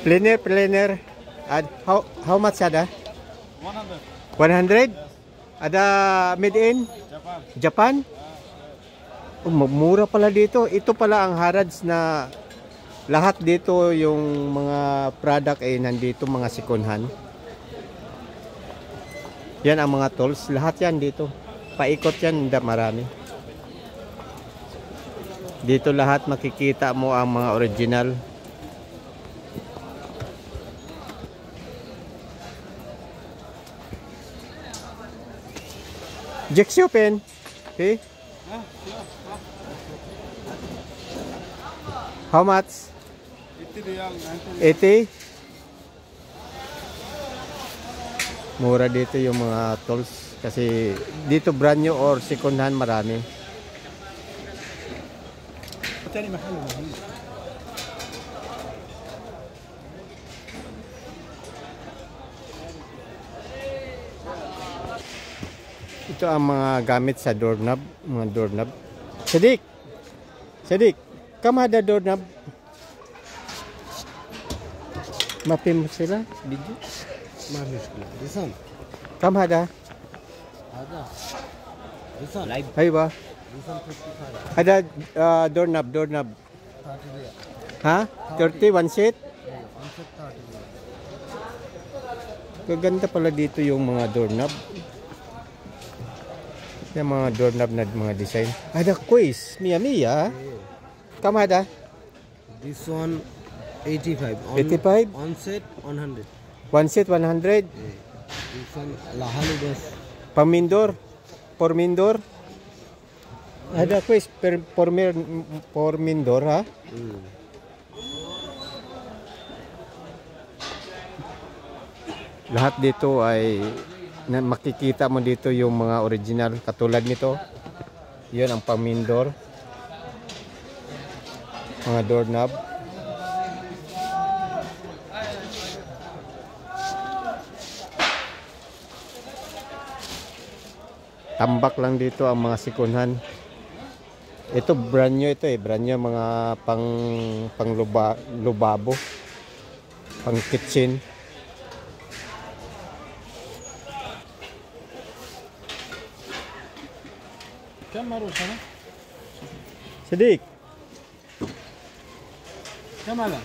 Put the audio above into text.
Planer. How much ada? 100. 100? Ada made in Japan? Oh, mura pala dito. Ito pala ang Harrods na lahat dito yung mga product ay nandito, mga sikunhan. Yan ang mga tools. Lahat yan dito. Paikot yan, marami. Dito lahat makikita mo ang mga original. Jack's open. Okay. How much? 80? Mura dito yung mga tools. Kasi dito brand new or second hand marami. Ito ang mga gamit sa doorknob, mga doorknob. Sadik, come ada doorknob. Mapin mo sila, video. This one. Come ada. This one. Live. Hay ba? This one 55. Ada doorknob. 30 Ha? 30, one seat? Yeah, one set 30. Gaganda pala dito yung mga doorknob. Yung mga doorknob na mga design. Ada quiz, Mia. Come ada. This one 85. 85? On set 100. One seat 100. Yeah. This one Lahali bus. Pamindor. Pormindor. Ada quiz Pormindor ha? Lahat dito ay makikita mo dito yung mga original katulad nito. Yun ang Pamindor. Mga doorknob. Tambak lang dito ang mga sikunhan. Ito brand new ito brand new mga pang lubabo, pang kitchen. Kamera sana. Sadik. Kamera.